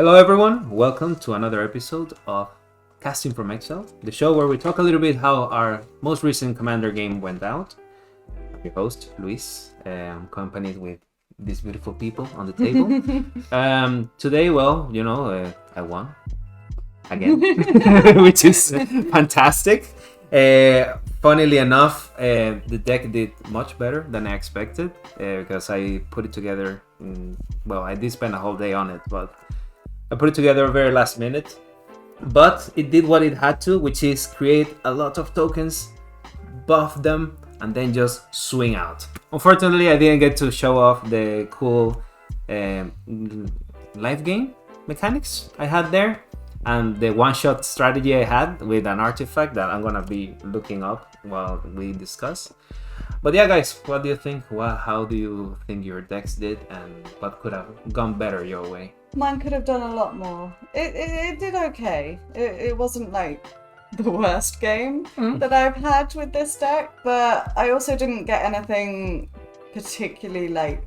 Hello everyone, welcome to another episode of Casting from Exile, the show where we talk a little bit how our most recent Commander game went out. I'm your host, Luis. I'm accompanied with these beautiful people on the table. Today, I won again, which is fantastic. Funnily enough, the deck did much better than I expected because I put it together. I did spend a whole day on it, but I put it together very last minute. But it did what it had to, which is create a lot of tokens, buff them, and then just swing out. Unfortunately, I didn't get to show off the cool live game mechanics I had there. And the one-shot strategy I had with an artifact that I'm gonna be looking up while we discuss. But yeah, guys, what do you think? How do you think your decks did, and what could have gone better your way? Mine could have done a lot more. It did okay. It wasn't like the worst game that I've had with this deck, but I also didn't get anything particularly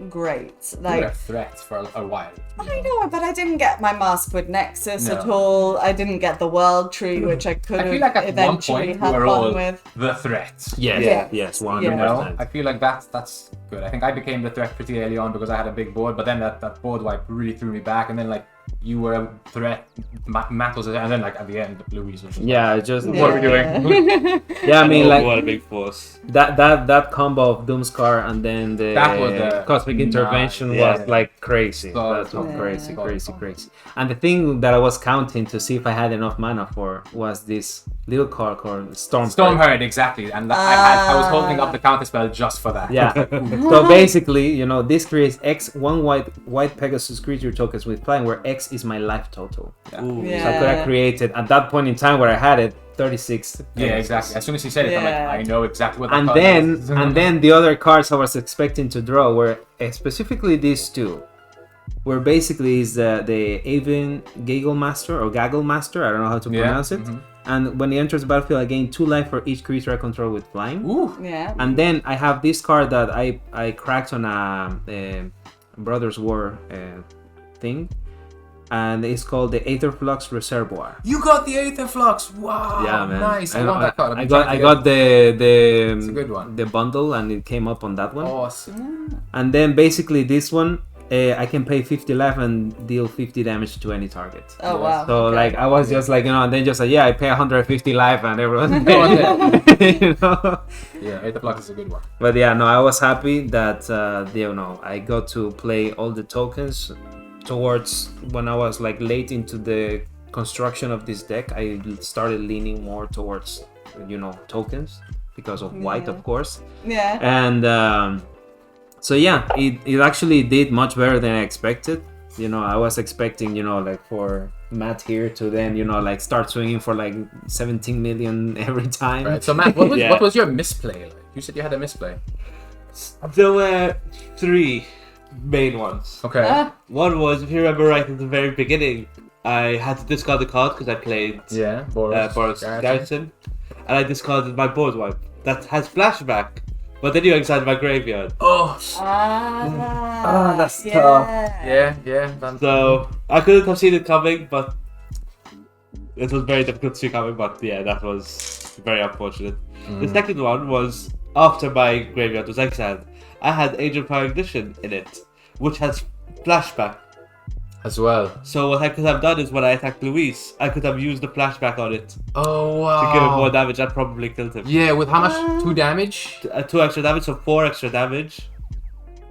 great. You were a threat for a while. I know, but I didn't get my Mask with Nexus at all. I didn't get the World Tree, which I could have at eventually had fun with. The threat. Yes, 100%. You know, I feel like that's good. I think I became the threat pretty early on because I had a big board, but then that board wipe really threw me back, and then you were a threat, Matt was, and then at the end, Louise was just what are we doing? Yeah, I mean, what a big force. That combo of Doomscar and then the Cosmic Intervention was crazy. That was crazy. And the thing that I was counting to see if I had enough mana for was this little card called Stormherd, exactly. And I was holding up the counterspell just for that. Yeah. So basically, this creates one white Pegasus creature tokens with flying, where X is my life total. Yeah. So I could have created at that point in time where I had it 36. Yeah, exactly. As soon as he said it, I'm like, I know exactly what that and card is. And then the other cards I was expecting to draw were specifically these two. Where basically is the Aven Gaggle Master or Gaggle Master, I don't know how to pronounce it. And when he enters the battlefield, I gain 2 life for each creature I control with flying. Ooh. Yeah. And then I have this card that I cracked on a Brothers War thing. And it's called the Aetherflux Reservoir. You got the Aetherflux! Wow! Yeah, man. Nice. I want that card. I got the It's a good one. The bundle, and it came up on that one. Awesome. And then basically this one, I can pay 50 life and deal 50 damage to any target. Oh, wow. So okay. I was just and then just I pay 150 life and everyone. Yeah, Aetherflux is a good one. But yeah, no, I was happy that I got to play all the tokens towards when I was late into the construction of this deck. I started leaning more towards tokens because of white, of course. Yeah. And so yeah, it actually did much better than I expected. I was expecting for Matt here to then start swinging for 17 million every time. Right. So Matt, what was your misplay like? You said you had a misplay. There were 3 main ones. Okay. One was, if you remember right at the very beginning, I had to discard the card because I played Boris Garrison, and I discarded my board wipe that has flashback, but then you exiled my graveyard. That's tough. Yeah. So I couldn't have seen it coming, but it was very difficult to see coming. But yeah, that was very unfortunate. The second one was after my graveyard was exiled. I had Angel Power Ignition in it, which has flashback as well. So what I could have done is when I attacked Luis, I could have used the flashback on it Oh wow! to give him more damage. That probably killed him. Yeah, with how much? 2 damage? 2 extra damage, so 4 extra damage.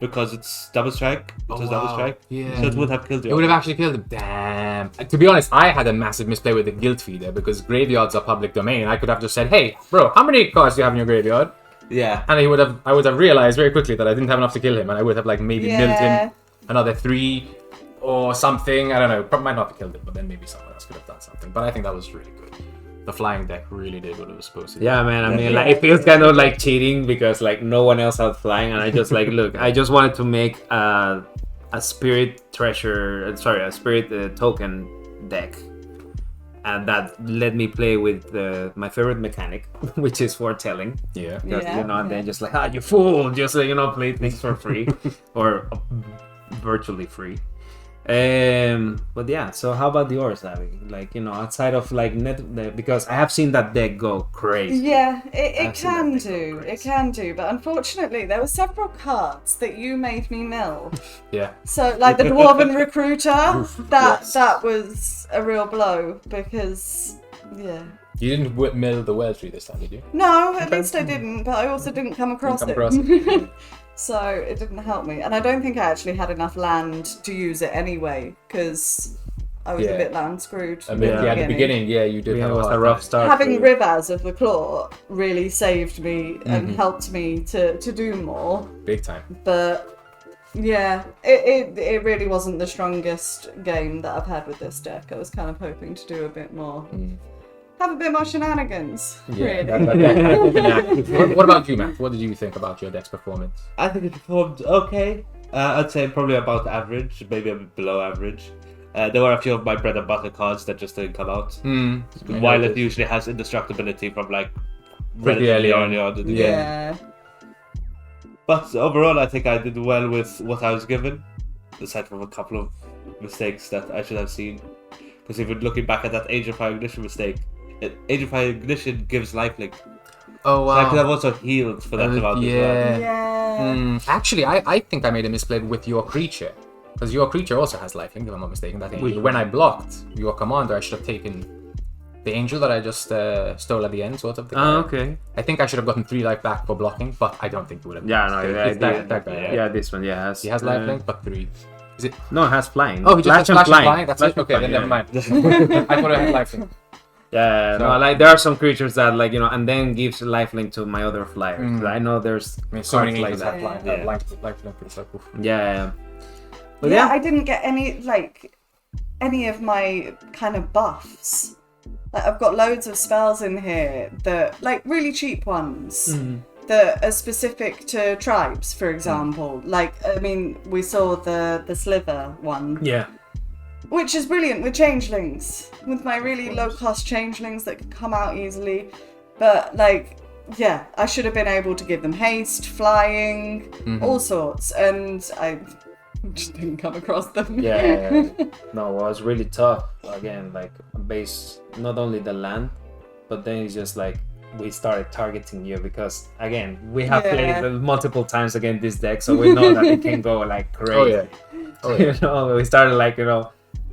Because it's double strike. It was double strike. Yeah. So it would have killed you. It would have actually killed him. Damn. To be honest, I had a massive misplay with the guild feeder because graveyards are public domain. I could have just said, "Hey, bro, how many cards do you have in your graveyard?" Yeah. And I would have realized very quickly that I didn't have enough to kill him, and I would have maybe milled him another 3 or something. I don't know. Probably might not have killed him, but then maybe someone else could have done something. But I think that was really good. The flying deck really did what it was supposed to do. Yeah, man. I mean, it feels kind of like cheating because no one else had flying, and I just look. I just wanted to make a spirit token deck. And that let me play with my favorite mechanic, which is foretelling. Yeah. Because, and then just you fool, just, play things for free or virtually free. But yeah, so how about yours, Abby? Like, outside of like because I have seen that deck go crazy. Yeah, it I've seen can that deck do. go It crazy. can do. But unfortunately, there were several cards that you made me mill. Yeah. So, like the Dwarven Recruiter, yes. that was a real blow because, yeah. You didn't mill the Well Tree this time, did you? No, at least I didn't. But I also didn't come across Come it. across it. So it didn't help me, and I don't think I actually had enough land to use it anyway because I was Yeah. a bit land screwed. I mean, Yeah. at the beginning, yeah, you did Yeah, have it was hard a rough time. start. for Having you. Rivaz of the Claw really saved me and helped me to do more. Big time. But yeah, it really wasn't the strongest game that I've had with this deck. I was kind of hoping to do a bit more. Have a bit more shenanigans, really. What about you, Matt? What did you think about your deck's performance? I think it performed okay. I'd say probably about average, maybe a bit below average. There were a few of my bread and butter cards that just didn't come out. While it usually has indestructibility from like Pretty relatively early on. early on in the game. Yeah. But overall, I think I did well with what I was given, aside from a couple of mistakes that I should have seen. Because even looking back at that Age of Fire Ignition mistake, Age of Fire Ignition gives lifelink. Oh, So I could have also healed for that amount as well. Yeah. Actually, I think I made a misplay with your creature. Because your creature also has lifelink, if I'm not mistaken. That angel. When I blocked your commander, I should have taken the angel that I just stole at the end, sort of. Okay. I think I should have gotten 3 life back for blocking, but I don't think it would have. Yeah, no, It's yeah, that guy, right? yeah, this one, He has lifelink, but 3. Is it? No, it has flying. Oh, he just has and flash and flying. That's Flash it. and Okay, then flying, never mind. I thought I had lifelink. Yeah, So- no, like there are some creatures that like and then gives lifelink to my other flyers. I know there's I mean, so many cards like angels have that. lifelink. It's like, oof. Yeah. But Yeah, yeah, I didn't get any of my kind of buffs. Like I've got loads of spells in here that like really cheap ones that are specific to tribes, for example. Like I mean, we saw the sliver one, yeah. which is brilliant with changelings, with my really low cost changelings that can come out easily. But like, yeah, I should have been able to give them haste, flying, all sorts, and I just didn't come across them. Yeah. No, it was really tough. Again, like base not only the land, but then it's just like we started targeting you because again we have Yeah. played multiple times against this deck, so we know that it can go like crazy. Oh yeah. We started like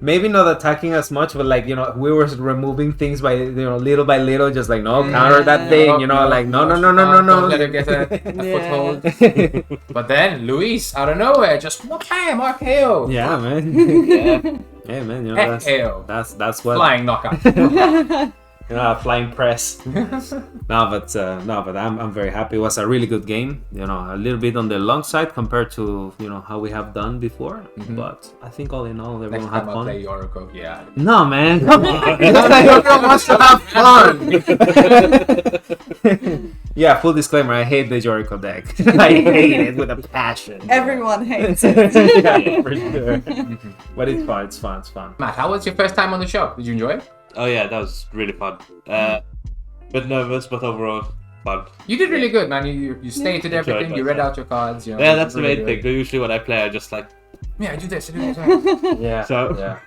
maybe not attacking as much, but like we were removing things by little by little, just like counter that thing, like no. Don't let it get a Yeah. foothold. But then Luis, out of nowhere, just bam, RKO. Yeah, man. Yeah. Hey, man. RKO. That's what Flying knockout. flying press. No, but I'm very happy. It was a really good game. A little bit on the long side compared to how we have done before. But I think all in all, Next everyone had time I'll fun. play Yoriko. Yeah. No, man, come on. Everyone wants to have fun. Yeah, full disclaimer, I hate the Joricho deck. I hate it with a passion. Everyone hates it. Yeah, for sure. But it's fun, it's fun. Matt, how was your first time on the show? Did you enjoy it? Oh yeah, that was really fun. Bit nervous, but overall fun. You did really good, man. You stated everything. You read out your cards. Yeah, that's the really main thing. good. Usually when I play, I just like Yeah, I do this. I do this. Yeah, So- yeah.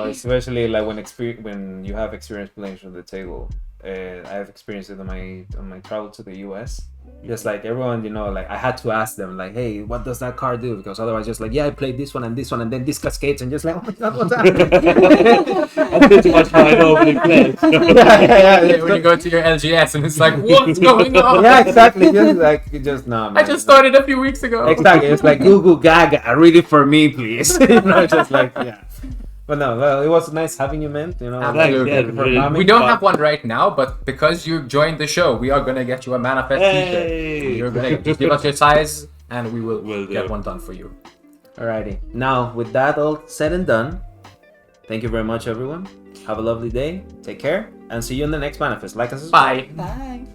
Especially like when you have experience playing on the table. I have experienced it on my travel to the US. Just like everyone, like I had to ask them, like, hey, what does that card do? Because otherwise, just like, yeah, I played this one, and then this cascades, and just like, oh my god, what's happening? that's pretty much how I normally play. Yeah, when you go to your LGS and it's like, what's going on? Yeah, exactly. Just no, man. I just started a few weeks ago. Exactly. It's like Goo Goo Gaga. Read it for me, please. Just like yeah. But no, well, it was nice having you, man. Absolutely. Thank you for coming. We don't have one right now, but because you joined the show, we are gonna get you a ManaFest t-shirt. Hey. You're gonna just give us your size, and we will Will get do. one done for you. Alrighty. Now, with that all said and done, thank you very much, everyone. Have a lovely day. Take care, and see you in the next ManaFest. Like us. Bye. Bye.